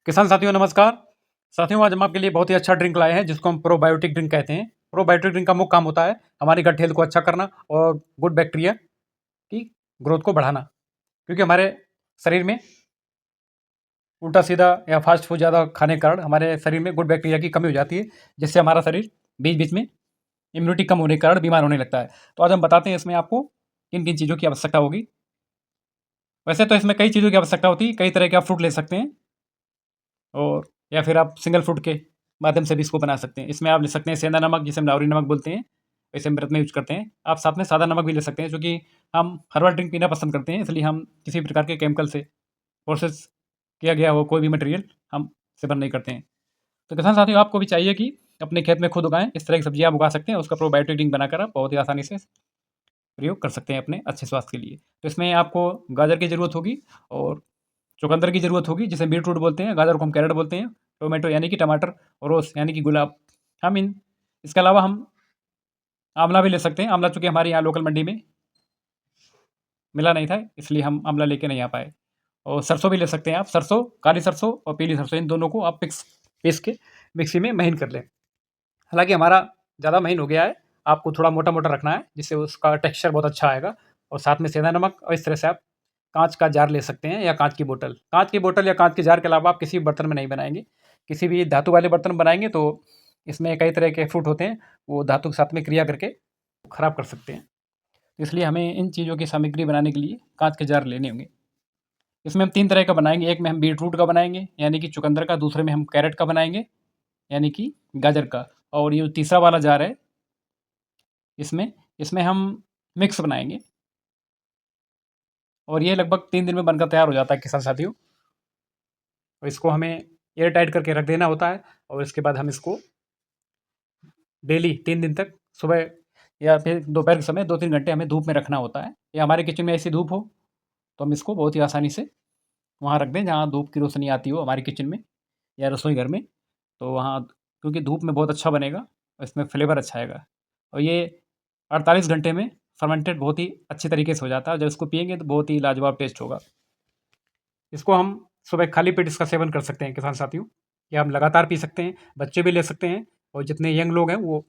किसान साथियों नमस्कार। साथियों आज हम आपके लिए बहुत ही अच्छा ड्रिंक लाए हैं जिसको हम प्रोबायोटिक ड्रिंक कहते हैं। प्रोबायोटिक ड्रिंक का मुख्य काम होता है हमारी गट हेल्थ को अच्छा करना और गुड बैक्टीरिया की ग्रोथ को बढ़ाना, क्योंकि हमारे शरीर में उल्टा सीधा या फास्ट फूड ज़्यादा खाने के कारण हमारे शरीर में गुड बैक्टीरिया की कमी हो जाती है, जिससे हमारा शरीर बीच बीच में इम्यूनिटी कम होने के कारण बीमार होने लगता है। तो आज हम बताते हैं इसमें आपको किन किन चीज़ों की आवश्यकता होगी। वैसे तो इसमें कई चीज़ों की आवश्यकता होती है, कई तरह के आप फ्रूट ले सकते हैं और या फिर आप सिंगल फ्रूट के माध्यम से भी इसको बना सकते हैं। इसमें आप ले सकते हैं सेंधा नमक, जिसे हम लाहौरी नमक बोलते हैं, इसे हम व्रत में यूज़ करते हैं। आप साथ में सादा नमक भी ले सकते हैं, क्योंकि हम हर्बल ड्रिंक पीना पसंद करते हैं, इसलिए हम किसी भी प्रकार के केमिकल से प्रोसेस किया गया हो कोई भी मटेरियल हम सेवन नहीं करते हैं। तो किसान साथियों आपको भी चाहिए कि अपने खेत में खुद उगाएँ, इस तरह की सब्जियाँ आप उगा सकते हैं, उसका प्रोबायोटिक ड्रिंक बनाकर आप बहुत ही आसानी से प्रयोग कर सकते हैं अपने अच्छे स्वास्थ्य के लिए। तो इसमें आपको गाजर की ज़रूरत होगी और चुकंदर की ज़रूरत होगी, जिसे बीटरूट बोलते हैं, गाजर को हम कैरट बोलते हैं, टोमेटो यानी कि टमाटर और रोज़ यानी कि गुलाब। हम इन इसके अलावा हम आंवला भी ले सकते हैं। आंवला चूँकि हमारे यहाँ लोकल मंडी में मिला नहीं था, इसलिए हम आंवला लेके नहीं आ पाए। और सरसों भी ले सकते हैं आप, सरसों, काली सरसों और पीली सरसों, इन दोनों को आप पीस के मिक्सी में महीन कर लें। हालाँकि हमारा ज़्यादा महीन हो गया है, आपको थोड़ा मोटा-मोटा रखना है, जिससे उसका टेक्सचर बहुत अच्छा आएगा। और साथ में सेंधा नमक, और इस तरह से आप काँच का जार ले सकते हैं या काँच की बोतल। काँच की बोतल या काँच के जार के अलावा आप किसी भी बर्तन में नहीं बनाएँगे। किसी भी धातु वाले बर्तन में बनाएँगे तो इसमें कई तरह के फ्रूट होते हैं, वो धातु के साथ में क्रिया करके खराब कर सकते हैं। इसलिए हमें इन चीज़ों की सामग्री बनाने के लिए काँच के जार लेने होंगे। इसमें हम 3 तरह का बनाएँगे, एक में हम बीटरूट का बनाएँगे, यानी कि चुकंदर का, दूसरे में हम कैरट का बनाएँगे, यानी कि गाजर का, और ये जो तीसरा वाला जार है, इसमें इसमें हम मिक्स बनाएँगे और ये लगभग 3 दिन में बनकर तैयार हो जाता है किसान साथियों। और इसको हमें एयर टाइट करके रख देना होता है और इसके बाद हम इसको डेली 3 दिन तक सुबह या फिर दोपहर के समय 2-3 घंटे हमें धूप में रखना होता है, या हमारे किचन में ऐसी धूप हो, तो हम इसको बहुत ही आसानी से वहाँ रख दें जहाँ धूप की रोशनी आती हो हमारे किचन में या रसोई घर में। तो वहाँ, क्योंकि धूप में बहुत अच्छा बनेगा और इसमें फ्लेवर अच्छा आएगा। और ये 48 घंटे में फर्मेंटेड बहुत ही अच्छी तरीके से हो जाता है। जब इसको पिएँगे तो बहुत ही लाजवाब टेस्ट होगा। इसको हम सुबह खाली पेट इसका सेवन कर सकते हैं किसान साथियों, या हम लगातार पी सकते हैं, बच्चे भी ले सकते हैं और जितने यंग लोग हैं वो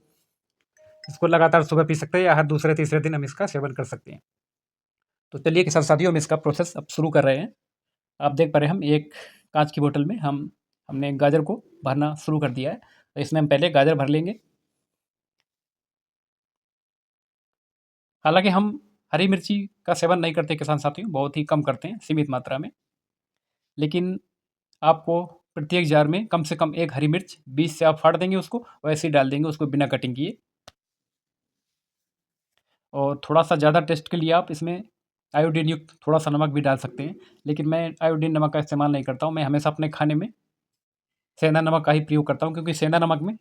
इसको लगातार सुबह पी सकते हैं, या हर दूसरे तीसरे दिन हम इसका सेवन कर सकते हैं। तो चलिए किसान साथियों हम इसका प्रोसेस अब शुरू कर रहे हैं। आप देख पा रहे हैं हम एक काँच की बोतल में हमने गाजर को भरना शुरू कर दिया है। तो इसमें हम पहले गाजर भर लेंगे। हालाँकि हम हरी मिर्ची का सेवन नहीं करते किसान साथियों, बहुत ही कम करते हैं, सीमित मात्रा में। लेकिन आपको प्रत्येक जार में कम से कम 1 हरी मिर्च बीच से आप फाड़ देंगे उसको, और ऐसे ही डाल देंगे उसको बिना कटिंग किए। और थोड़ा-सा ज़्यादा टेस्ट के लिए आप इसमें आयोडीन युक्त थोड़ा-सा नमक भी डाल सकते हैं, लेकिन मैं आयोडीन नमक का इस्तेमाल नहीं करता हूँ। मैं हमेशा अपने खाने में सेंधा नमक का ही प्रयोग करता हूँ, क्योंकि सेंधा नमक में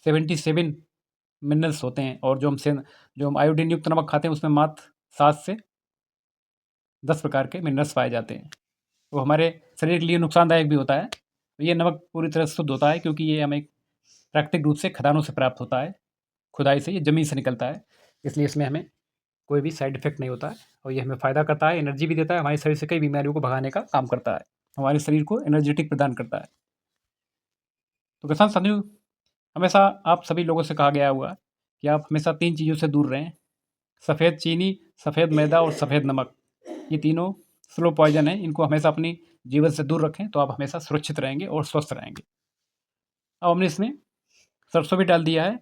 77 मिनरल्स होते हैं, और जो हम आयोडीन युक्त नमक खाते हैं उसमें मात्र 7 से 10 प्रकार के मिनरल्स पाए जाते हैं। वो हमारे शरीर के लिए नुकसानदायक भी होता है। तो ये नमक पूरी तरह से शुद्ध होता है, क्योंकि ये हमें प्राकृतिक रूप से खदानों से प्राप्त होता है, खुदाई से, ये ज़मीन से निकलता है। इसलिए इसमें हमें कोई भी साइड इफ़ेक्ट नहीं होता है और ये हमें फ़ायदा करता है, एनर्जी भी देता है, हमारे शरीर से कई बीमारियों को भगाने का काम करता है, हमारे शरीर को एनर्जेटिक प्रदान करता है। तो किसान साथियों, हमेशा आप सभी लोगों से कहा गया हुआ कि आप हमेशा 3 चीज़ों से दूर रहें: सफ़ेद चीनी, सफ़ेद मैदा और सफ़ेद नमक। ये तीनों स्लो पॉइज़न हैं, इनको हमेशा अपनी जीवन से दूर रखें, तो आप हमेशा सुरक्षित रहेंगे और स्वस्थ रहेंगे। अब हमने इसमें सरसों भी डाल दिया है,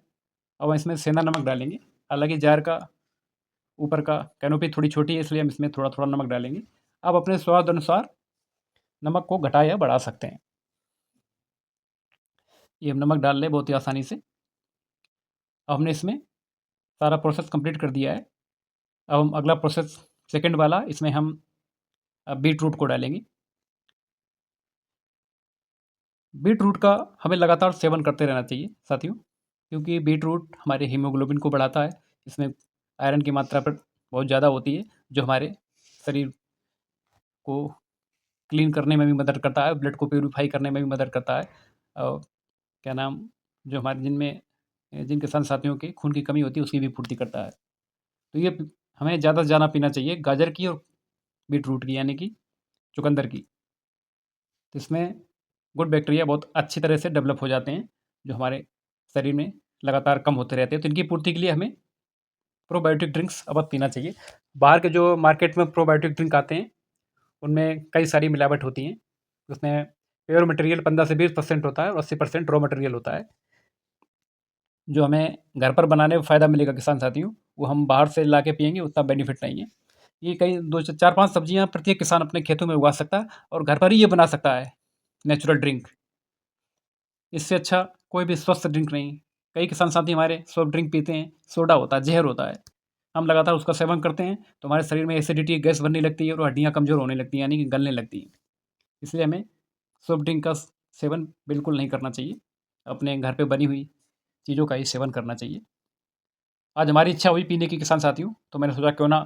अब इसमें सेंधा नमक डालेंगे। हालाँकि जार का ऊपर का कैनोपी थोड़ी छोटी है, इसलिए हम इसमें थोड़ा-थोड़ा नमक डालेंगे। आप अपने स्वाद अनुसार नमक को घटा या बढ़ा सकते हैं। ये हम नमक डाल लें बहुत ही आसानी से। अब हमने इसमें सारा प्रोसेस कंप्लीट कर दिया है। अब हम अगला प्रोसेस सेकंड वाला, इसमें हम बीटरूट को डालेंगे। बीटरूट का हमें लगातार सेवन करते रहना चाहिए साथियों, क्योंकि बीटरूट हमारे हीमोग्लोबिन को बढ़ाता है। इसमें आयरन की मात्रा पर बहुत ज़्यादा होती है, जो हमारे शरीर को क्लीन करने में भी मदद करता है, ब्लड को प्यूरीफाई करने में भी मदद करता है। और क्या नाम, जो हमारे जिन किसान साथियों के खून की कमी होती है उसकी भी पूर्ति करता है। तो ये हमें ज़्यादा से ज़्यादा पीना चाहिए, गाजर की और बीटरूट की, यानी कि चुकंदर की। तो इसमें गुड बैक्टीरिया बहुत अच्छी तरह से डेवलप हो जाते हैं, जो हमारे शरीर में लगातार कम होते रहते हैं। तो इनकी पूर्ति के लिए हमें प्रोबायोटिक ड्रिंक्स अवश्य पीना चाहिए। बाहर के जो मार्केट में प्रोबायोटिक ड्रिंक आते हैं, उनमें कई सारी मिलावट होती हैं। उसमें प्योर मटेरियल 15 से 20% होता है और 80% रॉ मटेरियल होता है। जो हमें घर पर बनाने में फ़ायदा मिलेगा किसान साथियों, वो हम बाहर से ला के पिएँगे उतना बेनिफिट नहीं है। ये कई 2 से 4-5 सब्जियाँ प्रत्येक किसान अपने खेतों में उगा सकता है और घर पर ही ये बना सकता है नेचुरल ड्रिंक। इससे अच्छा कोई भी स्वस्थ ड्रिंक नहीं। कई किसान साथी हमारे सॉफ्ट ड्रिंक पीते हैं, सोडा होता है, ज़हर होता है। हम लगातार उसका सेवन करते हैं तो हमारे शरीर में एसिडिटी, गैस बनने लगती है और हड्डियाँ कमज़ोर होने लगती हैं, यानी कि गलने लगती हैं। इसलिए हमें सॉफ्ट ड्रिंक का सेवन बिल्कुल नहीं करना चाहिए। अपने घर पे बनी हुई चीज़ों का ही सेवन करना चाहिए। आज हमारी इच्छा हुई पीने की किसान साथियों, तो मैंने सोचा क्यों ना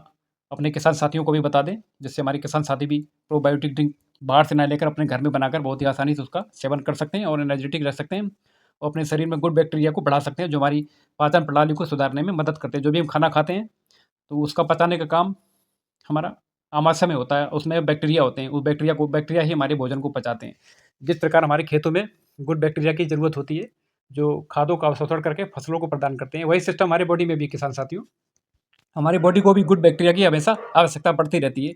अपने किसान साथियों को भी बता दें, जिससे हमारे किसान साथी भी प्रोबायोटिक ड्रिंक बाहर से ना लेकर अपने घर में बनाकर बहुत ही आसानी से उसका सेवन कर सकते हैं और एनर्जेटिक रह सकते हैं और अपने शरीर में गुड बैक्टीरिया को बढ़ा सकते हैं, जो हमारी पाचन प्रणाली को सुधारने में मदद करते हैं। जो भी हम खाना खाते हैं, तो उसका पचाने का काम हमारा आमाशय में होता है, उसमें बैक्टीरिया होते हैं, उस बैक्टीरिया ही हमारे भोजन को पचाते हैं। जिस प्रकार हमारे खेतों में गुड बैक्टीरिया की ज़रूरत होती है, जो खादों का अवशोषण करके फसलों को प्रदान करते हैं, वही सिस्टम हमारी बॉडी में भी किसान साथियों। हमारी बॉडी को भी गुड बैक्टीरिया की हमेशा आवश्यकता पड़ती रहती है।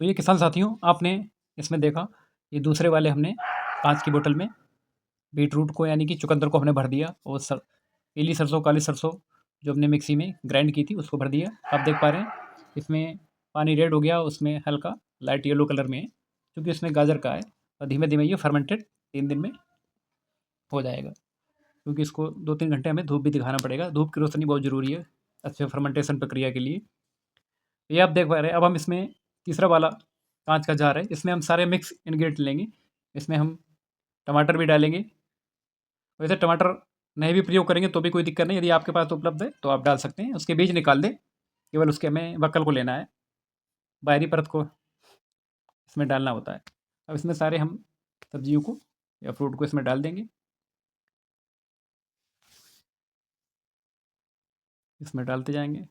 तो ये किसान साथियों, आपने इसमें देखा, ये दूसरे वाले हमने काँच की बोतल में बीटरूट को यानी कि चुकंदर को हमने भर दिया और पीली सरसों, काली सरसों जो हमने मिक्सी में ग्राइंड की थी उसको भर दिया। आप देख पा रहे हैं इसमें पानी रेड हो गया, उसमें हल्का लाइट येलो कलर में है, क्योंकि इसमें गाजर का है और धीमे-धीमे ये फर्मेंटेड 3 दिन में हो जाएगा। क्योंकि इसको 2-3 घंटे हमें धूप भी दिखाना पड़ेगा। धूप की रोशनी बहुत ज़रूरी है अच्छे फर्मेंटेशन प्रक्रिया के लिए। ये आप देख पा रहे हैं। अब हम इसमें तीसरा वाला काँच का जार है, इसमें हम सारे मिक्स इंग्रीडिएंट लेंगे। इसमें हम टमाटर भी डालेंगे। वैसे टमाटर नहीं भी प्रयोग करेंगे तो भी कोई दिक्कत नहीं, यदि आपके पास उपलब्ध है तो आप डाल सकते हैं। उसके बीज निकाल दें, केवल उसके हमें वक्कल को लेना है, बाहरी परत को इसमें डालना होता है। अब इसमें सारे हम सब्जियों को या फ्रूट को इसमें डाल देंगे। इसमें डालते जाएँगे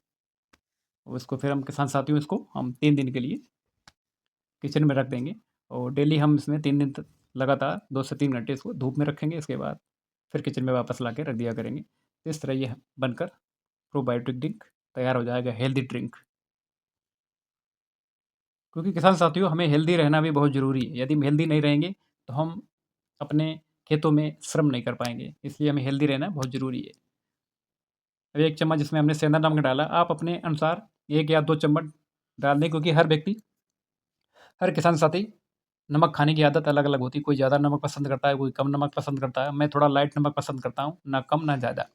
और इसको फिर हम किसान साथियों इसको हम 3 दिन के लिए किचन में रख देंगे और डेली हम इसमें 3 दिन तक लगातार 2 से 3 घंटे इसको धूप में रखेंगे। इसके बाद फिर किचन में वापस ला के रख दिया करेंगे। इस तरह ये बनकर प्रोबायोटिक ड्रिंक तैयार हो जाएगा, हेल्दी ड्रिंक। क्योंकि किसान साथियों, हमें हेल्दी रहना भी बहुत ज़रूरी है। यदि हम हेल्दी नहीं रहेंगे तो हम अपने खेतों में श्रम नहीं कर पाएँगे। इसलिए हमें हेल्दी रहना बहुत ज़रूरी है। अब 1 चम्मच इसमें हमने सेंधा नमक डाला। आप अपने अनुसार 1 या 2 चम्मच डाल दें, क्योंकि हर किसान साथी नमक खाने की आदत अलग-अलग होती है। कोई ज़्यादा नमक पसंद करता है, कोई कम नमक पसंद करता है। मैं थोड़ा लाइट नमक पसंद करता हूँ, ना कम ना ज़्यादा।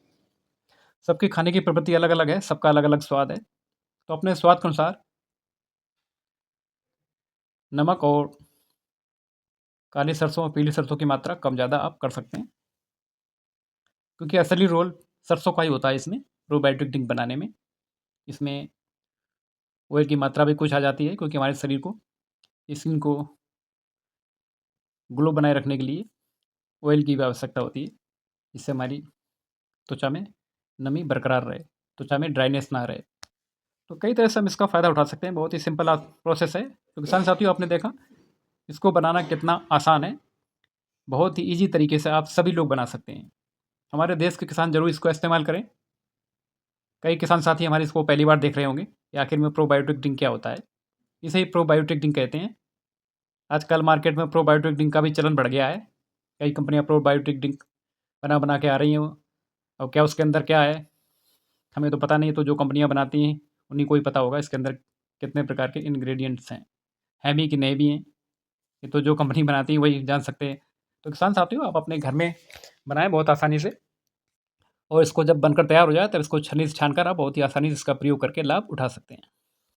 सबकी खाने की प्रवृत्ति अलग-अलग है, सबका अलग-अलग स्वाद है। तो अपने स्वाद के अनुसार नमक और काली सरसों और पीली सरसों की मात्रा कम-ज़्यादा आप कर सकते हैं। क्योंकि असली रोल सरसों का ही होता है इसमें, प्रोबायोटिक ड्रिंक बनाने में। इसमें ऑयल की मात्रा भी कुछ आ जाती है, क्योंकि हमारे शरीर को, स्किन को ग्लो बनाए रखने के लिए ऑयल की भी आवश्यकता होती है। जिससे हमारी त्वचा में नमी बरकरार रहे, त्वचा में ड्राइनेस ना रहे। तो कई तरह से हम इसका फ़ायदा उठा सकते हैं। बहुत ही सिंपल प्रोसेस है। तो किसान साथियों, आपने देखा इसको बनाना कितना आसान है। बहुत ही ईज़ी तरीके से आप सभी लोग बना सकते हैं। हमारे देश के किसान ज़रूर इसको इस्तेमाल करें। कई किसान साथी हमारे इसको पहली बार देख रहे होंगे कि आखिर में प्रोबायोटिक ड्रिंक क्या होता है। इसे ही प्रोबायोटिक ड्रिंक कहते हैं। आजकल मार्केट में प्रोबायोटिक ड्रिंक का भी चलन बढ़ गया है। कई कंपनियाँ प्रोबायोटिक ड्रिंक बना के आ रही हैं। और क्या उसके अंदर क्या है, हमें तो पता नहीं। तो जो कंपनियाँ बनाती हैं उन्हीं को ही पता होगा इसके अंदर कितने प्रकार के इंग्रेडिएंट्स हैं भी कि नहीं भी हैं। ये तो जो कंपनी बनाती है वही जान सकते हैं। तो किसान साथियों, आप अपने घर में बनाएँ बहुत आसानी से, और इसको जब बनकर तैयार हो जाए तब इसको छन्नी से छानकर आप बहुत ही आसानी से इसका प्रयोग करके लाभ उठा सकते हैं।